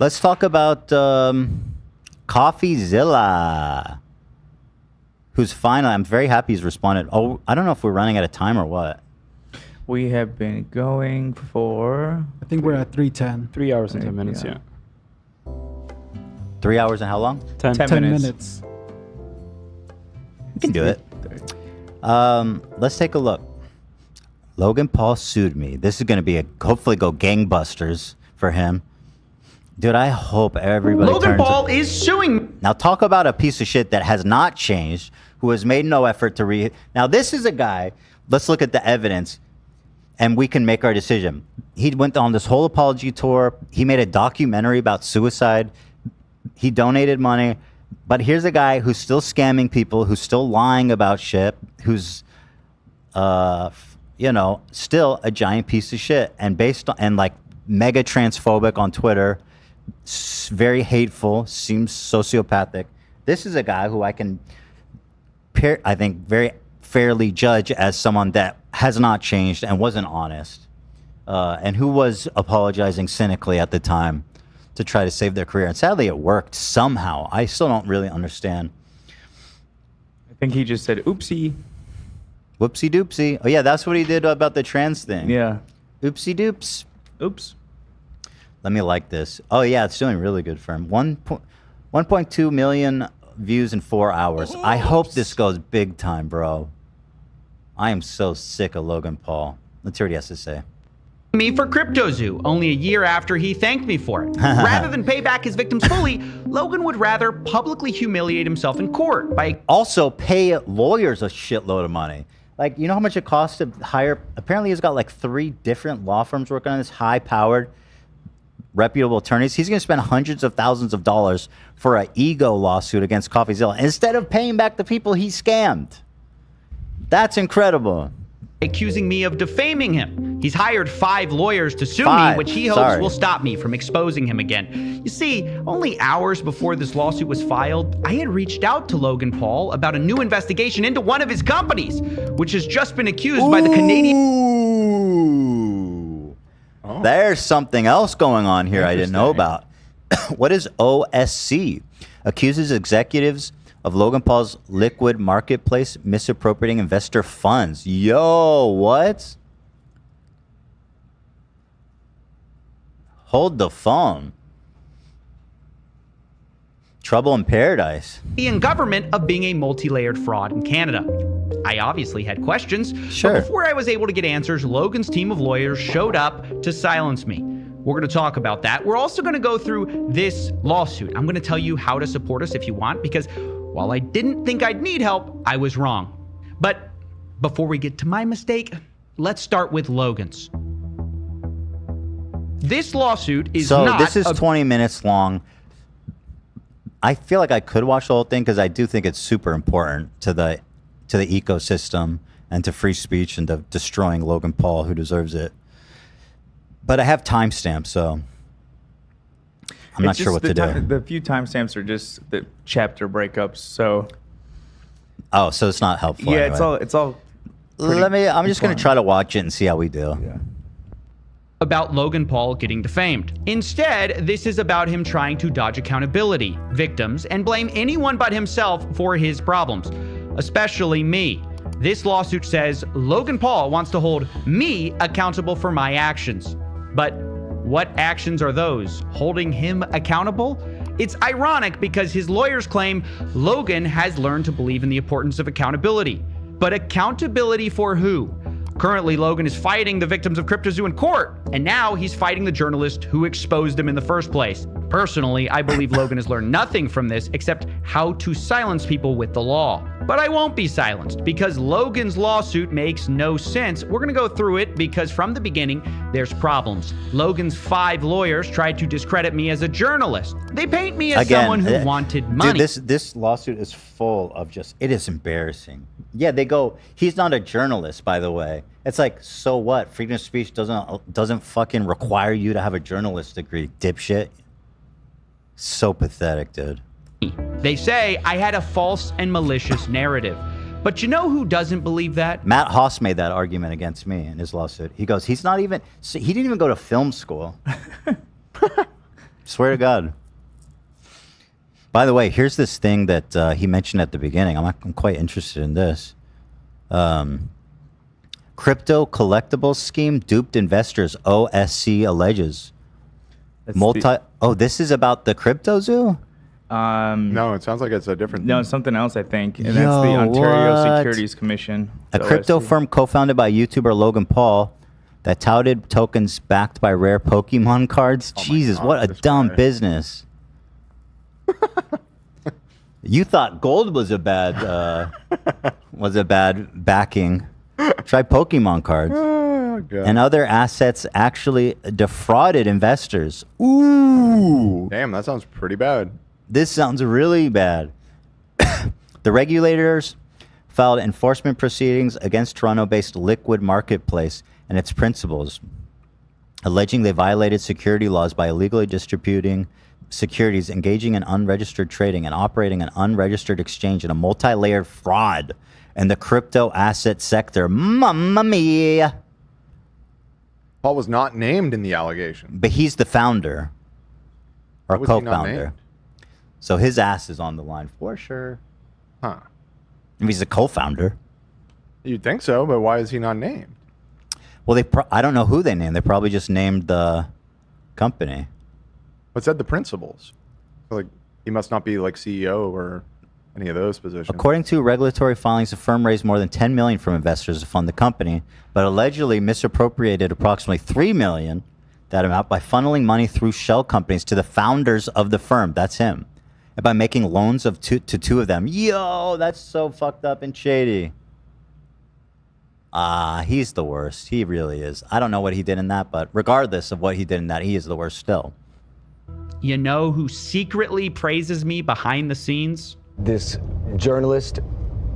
Let's talk about Coffeezilla, who's finally, I'm very happy he's responded. Oh, I don't know if we're running out of time or what. We have been going for... I think we're at 3:10. 3 hours and 10 minutes, yeah. 3 hours and how long? 10 minutes. We can do it. Let's take a look. Logan Paul sued me. This is going to be hopefully go gangbusters for him. Dude, I hope everybody Logan Paul is suing. Now talk about a piece of shit that has not changed, who has made no effort to Now this is a guy, let's look at the evidence and we can make our decision. He went on this whole apology tour. He made a documentary about suicide. He donated money. But here's a guy who's still scamming people, who's still lying about shit, who's, you know, still a giant piece of shit. And based on, and like mega transphobic on Twitter, very hateful, seems sociopathic. This is a guy who I can, I think, very fairly judge as someone that has not changed and wasn't honest, and who was apologizing cynically at the time to try to save their career. And sadly, it worked somehow. I still don't really understand. I think he just said, oopsie. Whoopsie doopsie. Oh, yeah, that's what he did about the trans thing. Yeah. Oopsie doops. Oops. Let me like this. Oh, yeah, it's doing really good for him. 1.2 million views in 4 hours. I hope this goes big time, bro. I am so sick of Logan Paul. Let's hear what he has to say. Me for CryptoZoo only a year after he thanked me for it. Rather than pay back his victims fully, Logan would rather publicly humiliate himself in court by also pay lawyers a shitload of money. Like, you know how much it costs to hire? Apparently, he's got like 3 different law firms working on this, high-powered, reputable attorneys. He's going to spend hundreds of thousands of dollars for an ego lawsuit against Coffeezilla instead of paying back the people he scammed. That's incredible. accusing me of defaming him. He's hired 5 lawyers to sue me, which he hopes will stop me from exposing him again. You see, only hours before this lawsuit was filed, I had reached out to Logan Paul about a new investigation into one of his companies, which has just been accused by the Canadian... Oh. There's something else going on here I didn't know about. What is OSC? Accuses executives of Logan Paul's liquid marketplace misappropriating investor funds. Yo, what? Hold the phone. Trouble in paradise. ...Canadian government of being a multi-layered fraud in Canada. I obviously had questions, sure. But before I was able to get answers, Logan's team of lawyers showed up to silence me. We're going to talk about that. We're also going to go through this lawsuit. I'm going to tell you how to support us if you want, because while I didn't think I'd need help, I was wrong. But before we get to my mistake, let's start with Logan's. This lawsuit is not... So this is 20 minutes long. I feel like I could watch the whole thing because I do think it's super important to the ecosystem and to free speech and to destroying Logan Paul, who deserves it. But I have timestamps, so I'm not sure what to do. The few timestamps are just the chapter breakups, so... Oh, so it's not helpful. Yeah, anyway. it's all. I'm just going to try to watch it and see how we do. Yeah. About Logan Paul getting defamed. Instead, this is about him trying to dodge accountability, victims, and blame anyone but himself for his problems, especially me. This lawsuit says Logan Paul wants to hold me accountable for my actions. But what actions are those? Holding him accountable? It's ironic because his lawyers claim Logan has learned to believe in the importance of accountability. But accountability for who? Currently, Logan is fighting the victims of CryptoZoo in court, and now he's fighting the journalist who exposed him in the first place. Personally, I believe Logan has learned nothing from this except how to silence people with the law. But I won't be silenced because Logan's lawsuit makes no sense. We're going to go through it because from the beginning, there's problems. Logan's 5 lawyers tried to discredit me as a journalist. They paint me as someone who wanted money. Dude, this lawsuit is full of just, it is embarrassing. Yeah, they go, he's not a journalist, by the way. It's like, so what? Freedom of speech doesn't fucking require you to have a journalist degree, dipshit. So pathetic, dude. They say I had a false and malicious narrative. But you know who doesn't believe that? Matt Haas made that argument against me in his lawsuit. He goes, he didn't even go to film school. Swear to God. By the way, here's this thing that he mentioned at the beginning. I'm quite interested in this. Crypto collectibles scheme duped investors. OSC alleges. This is about the crypto zoo? No, it sounds like it's a different No, thing. it's something else, I think. And that's the Ontario what? Securities Commission. A the crypto OSC. firm co-founded by YouTuber Logan Paul that touted tokens backed by rare Pokemon cards. Oh my Jesus, God, what a this dumb guy. business. You thought gold was a bad backing. Try Pokemon cards. Oh, God. And other assets actually defrauded investors. Ooh. Damn, that sounds pretty bad. This sounds really bad. The regulators filed enforcement proceedings against Toronto-based Liquid Marketplace and its principals, alleging they violated security laws by illegally distributing securities, engaging in unregistered trading, and operating an unregistered exchange in a multi-layered fraud in the crypto asset sector. Mamma mia! Paul was not named in the allegation. But he's the founder or How was he not co-founder. named? So his ass is on the line for sure. Huh. If he's a co-founder. You'd think so, but why is he not named? Well, I don't know who they named. They probably just named the company. What said the principals? So, like, he must not be like CEO or any of those positions. According to regulatory filings, the firm raised more than $10 million from investors to fund the company, but allegedly misappropriated approximately $3 million, that amount, by funneling money through shell companies to the founders of the firm. That's him. And by making loans to two of them. Yo, that's so fucked up and shady. He's the worst. He really is. I don't know what he did in that, but regardless of what he did in that, he is the worst still. You know who secretly praises me behind the scenes? This journalist,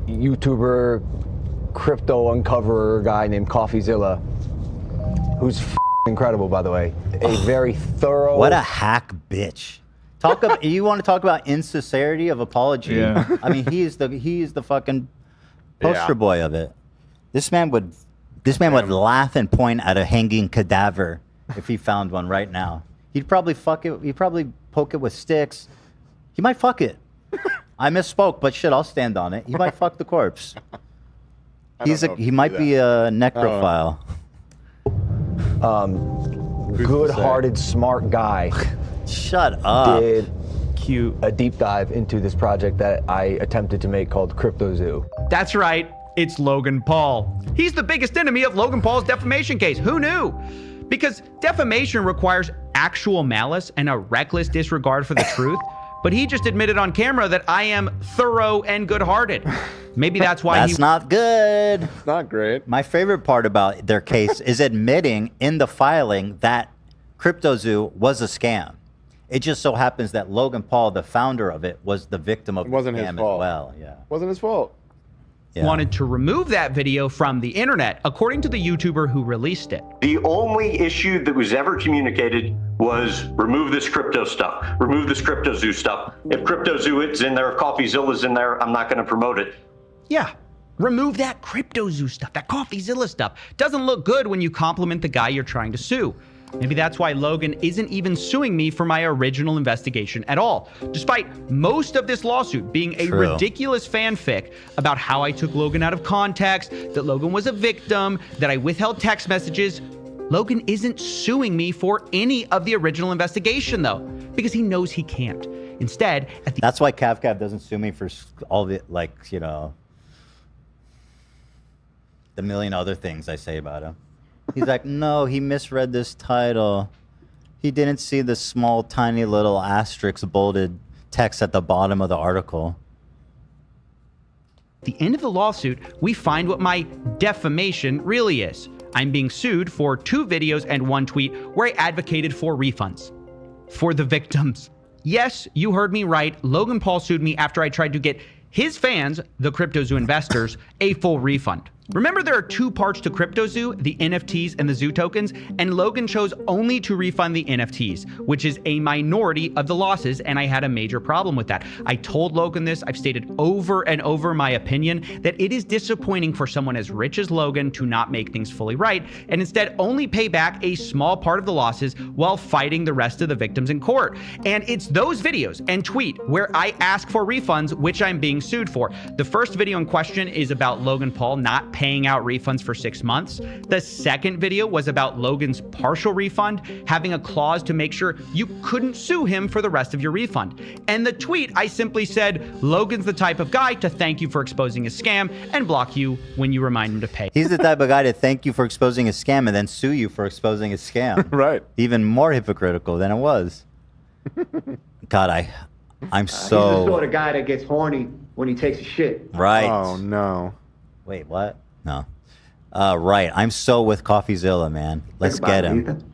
YouTuber, crypto uncoverer guy named Coffeezilla, who's incredible, by the way. A very thorough. What a hack bitch. You want to talk about insincerity of apology? Yeah. I mean, he is the fucking poster Yeah. boy of it. This man would laugh and point at a hanging cadaver if he found one right now. He'd probably fuck it. He'd probably poke it with sticks. He might fuck it. I misspoke, but shit, I'll stand on it. He might fuck the corpse. He might be a necrophile. good-hearted, smart guy. Shut up. Did Cute. a deep dive into this project that I attempted to make called Crypto Zoo. That's right, it's Logan Paul. He's the biggest enemy of Logan Paul's defamation case. Who knew? Because defamation requires actual malice and a reckless disregard for the truth. But he just admitted on camera that I am thorough and good-hearted. Maybe that's why That's not good. It's not great. My favorite part about their case is admitting in the filing that CryptoZoo was a scam. It just so happens that Logan Paul, the founder of it, was the victim of It wasn't the his scam fault. as well. Yeah. Wasn't his fault. Yeah. wanted to remove that video from the internet, according to the YouTuber who released it. The only issue that was ever communicated was remove this crypto stuff, remove this Crypto Zoo stuff. If Crypto Zoo is in there, if Coffeezilla's in there, I'm not going to promote it. Yeah, remove that Crypto Zoo stuff, that Coffeezilla stuff. Doesn't look good when you compliment the guy you're trying to sue. Maybe that's why Logan isn't even suing me for my original investigation at all, despite most of this lawsuit being a True. ridiculous fanfic about how I took Logan out of context, that Logan was a victim, that I withheld text messages. Logan isn't suing me for any of the original investigation, though, because he knows he can't. Instead, at the That's why CavCav doesn't sue me for all the, the million other things I say about him. He's like, no, he misread this title. He didn't see the small, tiny little asterisk bolded text at the bottom of the article. the end of the lawsuit, we find what my defamation really is. I'm being sued for 2 videos and 1 tweet where I advocated for refunds. For the victims. Yes, you heard me right. Logan Paul sued me after I tried to get his fans, the CryptoZoo investors, a full refund. Remember, there are two parts to CryptoZoo, the NFTs and the Zoo tokens, and Logan chose only to refund the NFTs, which is a minority of the losses, and I had a major problem with that. I told Logan this, I've stated over and over my opinion, that it is disappointing for someone as rich as Logan to not make things fully right, and instead only pay back a small part of the losses while fighting the rest of the victims in court. And it's those videos and tweet where I ask for refunds, which I'm being sued for. The first video in question is about Logan Paul not paying out refunds for 6 months. The second video was about Logan's partial refund, having a clause to make sure you couldn't sue him for the rest of your refund. And the tweet, I simply said, Logan's the type of guy to thank you for exposing a scam and block you when you remind him to pay. He's the type of guy to thank you for exposing a scam and then sue you for exposing a scam. Right. Even more hypocritical than it was. God, I'm He's the sort so of guy that gets horny when he takes a shit. right. Oh no. Wait, what? No. Right. I'm so with Coffeezilla, man. Let's Think about get it, him. Ethan.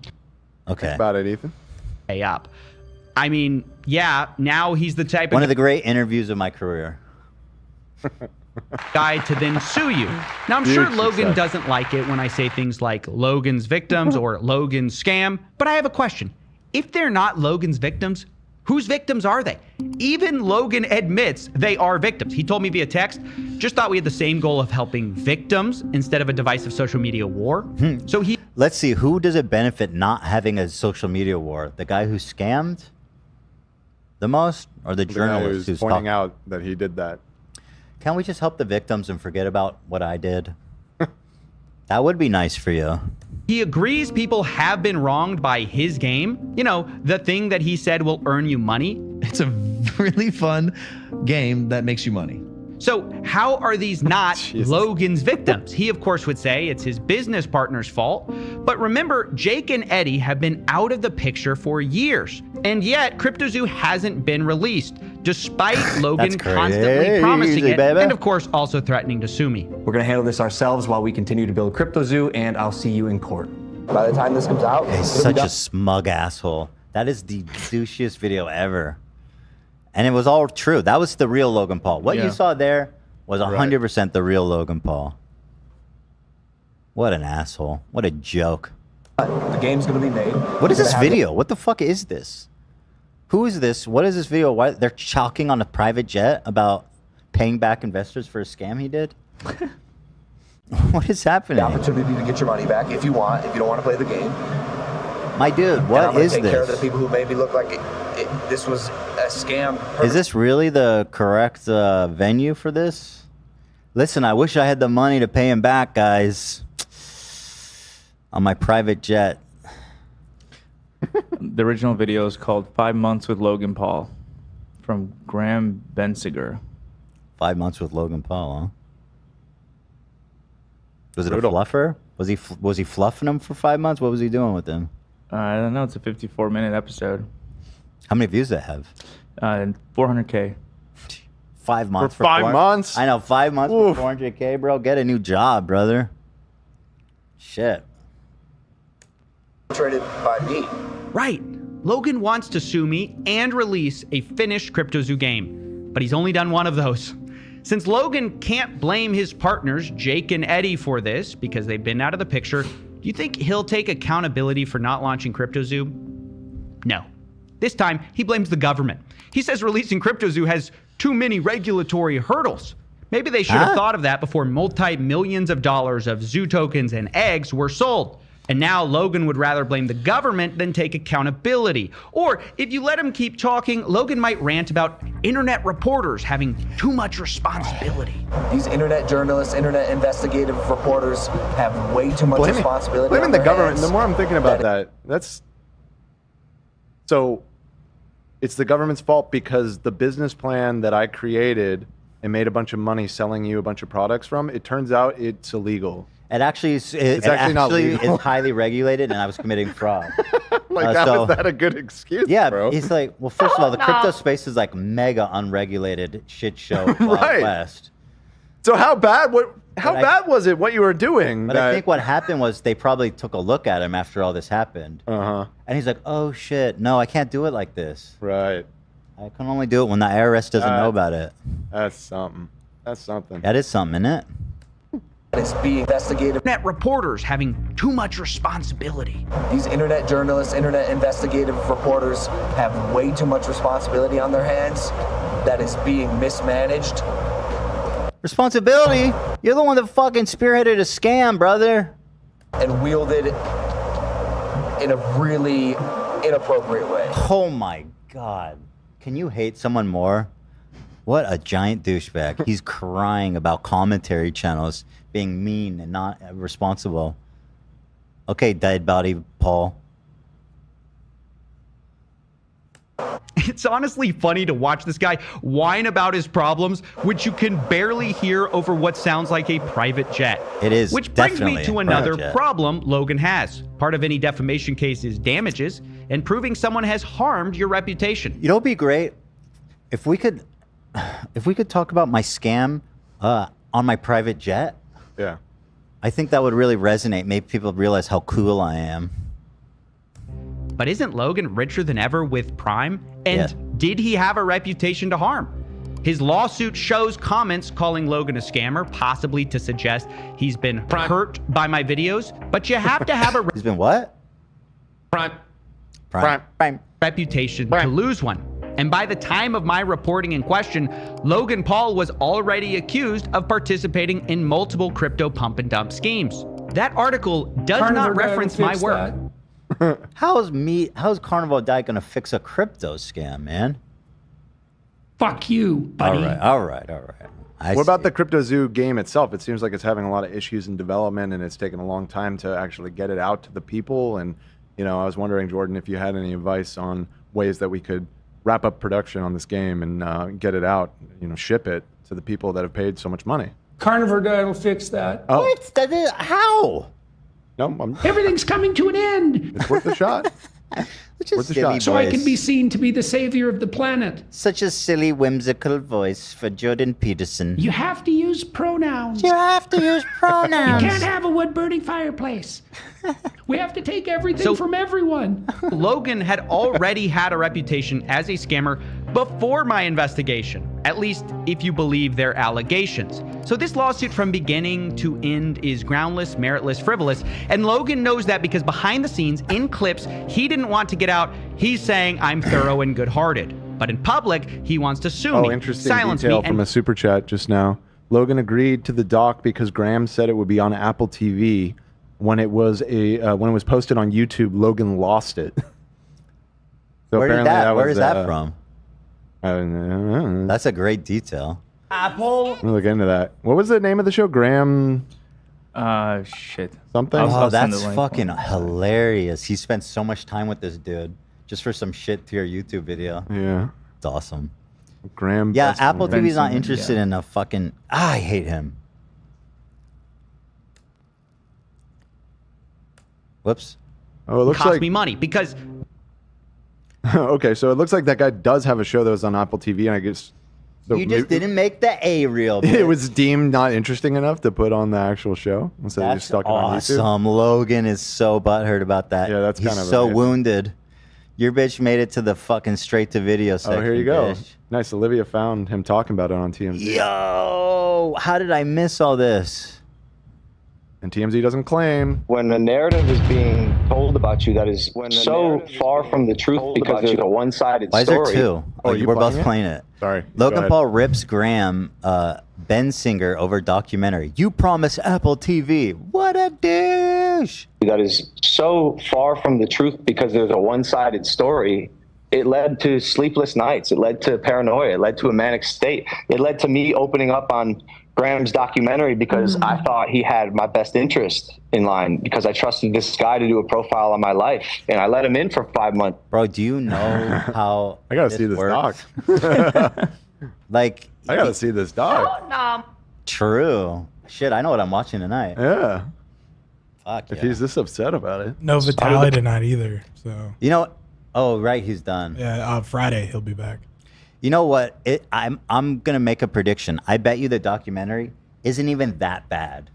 Okay. About it, Ethan. Pay up. I mean, yeah, now he's the type One of of the great interviews of my career. guy to then sue you. Now, I'm sure Logan doesn't like it when I say things like Logan's victims or Logan's scam, but I have a question. If they're not Logan's victims, whose victims are they? Even Logan admits they are victims. He told me via text, just thought we had the same goal of helping victims instead of a divisive social media war. So he Let's see, who does it benefit not having a social media war? The guy who scammed the most, or the The guy journalist who's who's pointing talking? out that he did that. Can't we just help the victims and forget about what I did? That would be nice for you. He agrees people have been wronged by his game. You know, the thing that he said will earn you money. It's a really fun game that makes you money. So how are these not Jesus. Logan's victims? He, of course, would say it's his business partner's fault. But remember, Jake and Eddie have been out of the picture for years. And yet, CryptoZoo hasn't been released, despite Logan constantly promising it, baby. and of course, also threatening to sue me. We're gonna handle this ourselves while we continue to build CryptoZoo, and I'll see you in court. By the time this comes out, He's it'll be such done. a smug asshole. That is the douchiest video ever. And it was all true. That was the real Logan Paul. What Yeah. you saw there was 100% the real Logan Paul. What an asshole. What a joke. The game's gonna be made. What is this video? What the fuck is this? Who is this? What is this video? Why they're chalking on a private jet about paying back investors for a scam he did? What is happening? The opportunity to get your money back if you want. If you don't want to play the game, My dude, and I'm what gonna is take care of the this? people who made me look like this was a scam. Is this really the correct venue for this? Listen, I wish I had the money to pay him back, guys. On my private jet. The original video is called 5 Months with Logan Paul from Graham Bensinger. 5 months with Logan Paul, huh? Was it Brutal. a fluffer? Was he fluffing him for 5 months? What was he doing with him? I don't know. It's a 54-minute episode. How many views does that have? 400K. 5 months For 5 months? I know, 5 months Oof. for 400K, bro. Get a new job, brother. Shit. Traded by me. Right. Logan wants to sue me and release a finished CryptoZoo game, but he's only done one of those. Since Logan can't blame his partners, Jake and Eddie, for this because they've been out of the picture, do you think he'll take accountability for not launching CryptoZoo? No. This time, he blames the government. He says releasing CryptoZoo has too many regulatory hurdles. Maybe they should have thought of that before multi-millions of dollars of zoo tokens and eggs were sold. And now Logan would rather blame the government than take accountability. Or if you let him keep talking, Logan might rant about internet reporters having too much responsibility. These internet journalists, internet investigative reporters have way too much responsibility. Blaming on the their government. hands. The more I'm thinking about that, that's so. It's the government's fault because the business plan that I created and made a bunch of money selling you a bunch of products from, it turns out it's illegal. It actually is, It's actually not legal. is highly regulated, and I was committing fraud. Like, how is that a good excuse, Yeah, bro? he's like, well, first of all, the crypto space is like mega unregulated shit show Wild Right. West. So how bad? How But I- bad was it? What you were doing? But I think what happened was they probably took a look at him after all this happened. Uh-huh. And he's like, oh, shit, no, I can't do it like this. Right. I can only do it when the IRS doesn't know about it. That's something. That's something. That is something, isn't it? It's being investigated. Internet reporters having too much responsibility. These internet journalists, internet investigative reporters have way too much responsibility on their hands that is being mismanaged. Responsibility? You're the one that fucking spearheaded a scam, brother. And wielded in a really inappropriate way. Oh my God. Can you hate someone more? What a giant douchebag. He's crying about commentary channels being mean and not responsible. Okay, dead body Paul. It's honestly funny to watch this guy whine about his problems, which you can barely hear over what sounds like a private jet. It is Which brings definitely me to a another private jet. problem Logan has. Part of any defamation case is damages and proving someone has harmed your reputation. You know what'd be great? If we could talk about my scam on my private jet. Yeah. I think that would really resonate, make people realize how cool I am. But isn't Logan richer than ever with Prime? And Yeah. did he have a reputation to harm? His lawsuit shows comments calling Logan a scammer, possibly to suggest he's been hurt by my videos. But you have to have a He's been what? Prime Prime. reputation to lose one. And by the time of my reporting in question, Logan Paul was already accused of participating in multiple crypto pump and dump schemes. That article does not reference my work. How's Carnival Diet gonna fix a crypto scam, man? Fuck you, buddy. All right. What about the Crypto Zoo game itself? It seems like it's having a lot of issues in development, and it's taken a long time to actually get it out to the people. And I was wondering, Jordan, if you had any advice on ways that we could wrap up production on this game and get it out, ship it to the people that have paid so much money. Carnivore Guy will fix that. Oh. What? How? No, Everything's coming to an end. it's worth the shot. Worth the shot. So I can be seen to be the savior of the planet. Such a silly, whimsical voice for Jordan Peterson. You have to use pronouns. You have to use pronouns. You can't have a wood-burning fireplace. We have to take everything from everyone. Logan had already had a reputation as a scammer before my investigation, at least if you believe their allegations. So this lawsuit from beginning to end is groundless, meritless, frivolous, and Logan knows that because behind the scenes, in clips he didn't want to get out, he's saying I'm thorough and good-hearted. But in public, he wants to sue me, Interesting silence detail me, from a super chat just now. Logan agreed to the doc because Graham said it would be on Apple TV. When it was posted on YouTube, Logan lost it. So Where is that was, from? I don't know. That's a great detail. Apple. Let me look into that. What was the name of the show? Graham Shit. something? Oh, that's fucking hilarious. He spent so much time with this dude just for some shit to your YouTube video. Yeah. It's awesome. Graham. Yeah, Bensinger. Apple TV's not Bensinger, interested yeah. in a fucking... I hate him. Whoops. Oh, it looks cost like... me money because Okay, so it looks like that guy does have a show that was on Apple TV, and I guess... You just didn't make the A reel. It was deemed not interesting enough to put on the actual show. So they That's just stuck it on YouTube. awesome. Logan is so butthurt about that. Yeah, that's He's kind of so amazing. wounded. Your bitch made it to the fucking straight to video section. Oh, here you go. bitch. Nice. Olivia found him talking about it on TMZ. Yo, how did I miss all this? And TMZ doesn't claim. When a narrative is being told about you that is so far from the truth because there's a one-sided Why is there story. two? Oh, you we're both playing it? playing it. Sorry. Go Logan ahead. Paul rips Graham Bensinger over documentary. You promised Apple TV. What a douche. That is so far from the truth because there's a one-sided story. It led to sleepless nights. It led to paranoia. It led to a manic state. It led to me opening up on Graham's documentary because I thought he had my best interest in line because I trusted this guy to do a profile on my life, and I let him in for 5 months. Bro, do you know how I gotta see this works? doc. Like, I gotta see this doc. true. Shit, I know what I'm watching tonight. Yeah. Fuck If yeah. he's this upset about it. No Vitaly tonight either. So You know, oh, right, he's done. yeah, Friday he'll be back. You know what? I'm gonna make a prediction. I bet you the documentary isn't even that bad,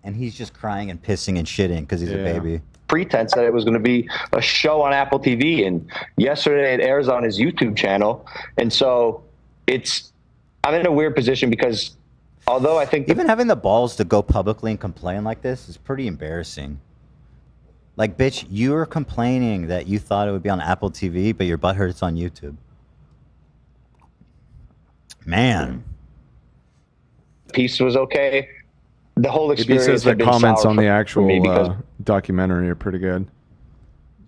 and he's just crying and pissing and shitting because he's a baby. Pretense that it was going to be a show on Apple TV, and yesterday it airs on his YouTube channel, and so I'm in a weird position because Although I think even having the balls to go publicly and complain like this is pretty embarrassing. Like, bitch, you were complaining that you thought it would be on Apple TV, but your butt hurts on YouTube. Man. piece was okay. The whole Maybe experience says the had been comments sour on the for actual me because documentary are pretty good.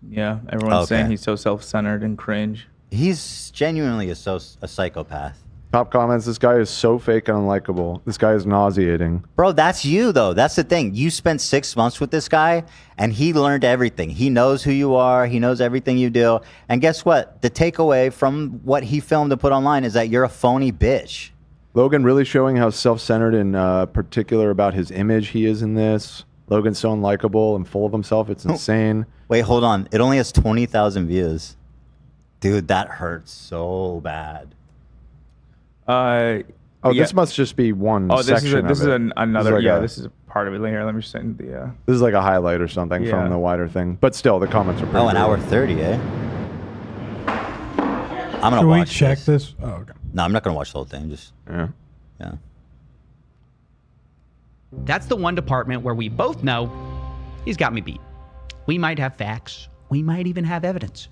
Yeah, everyone's Okay. saying he's so self-centered and cringe. He's genuinely a psychopath. Top comments, this guy is so fake and unlikable. This guy is nauseating. Bro, that's you, though. That's the thing. You spent 6 months with this guy, and he learned everything. He knows who you are. He knows everything you do. And guess what? The takeaway from what he filmed and put online is that you're a phony bitch. Logan really showing how self-centered and particular about his image he is in this. Logan's so unlikable and full of himself. It's insane. Wait, hold on. It only has 20,000 views. Dude, that hurts so bad. This must just be one section this is of it. another. This is like This is a part of it. Here, let me just send the. This is like a highlight or something Yeah. from the wider thing. But still, the comments are pretty Oh, an good. hour 30, eh? I'm going Should to we watch check this? Oh, okay. No, I'm not going to watch the whole thing. Just, yeah. That's the one department where we both know he's got me beat. We might have facts. We might even have evidence.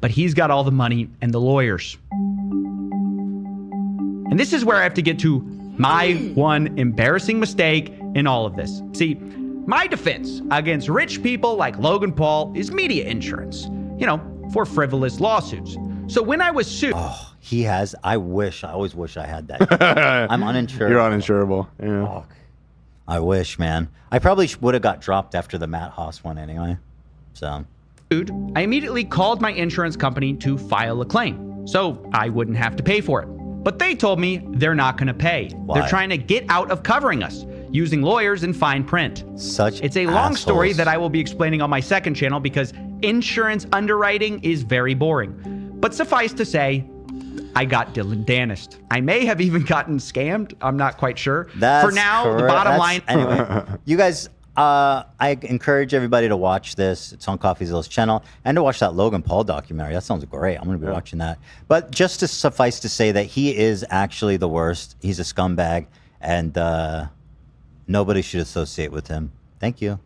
But he's got all the money and the lawyers. And this is where I have to get to my one embarrassing mistake in all of this. See, my defense against rich people like Logan Paul is media insurance, for frivolous lawsuits. So when I was sued... Oh, he has. I always wish I had that. I'm uninsured. You're uninsurable. Yeah. Fuck. I wish, man. I probably would have got dropped after the Matt Haas one anyway. So... I immediately called my insurance company to file a claim, so I wouldn't have to pay for it. But they told me they're not going to pay. Why? They're trying to get out of covering us, using lawyers and fine print. It's a long story assholes. that I will be explaining on my second channel because insurance underwriting is very boring. But suffice to say, I got Dylan Danished. I may have even gotten scammed. I'm not quite sure. For now, the bottom line... Anyway, you guys... I encourage everybody to watch this. It's on Coffeezilla's channel, and to watch that Logan Paul documentary. That sounds great. I'm going to be watching that. But just to suffice to say that he is actually the worst. He's a scumbag, and nobody should associate with him. Thank you.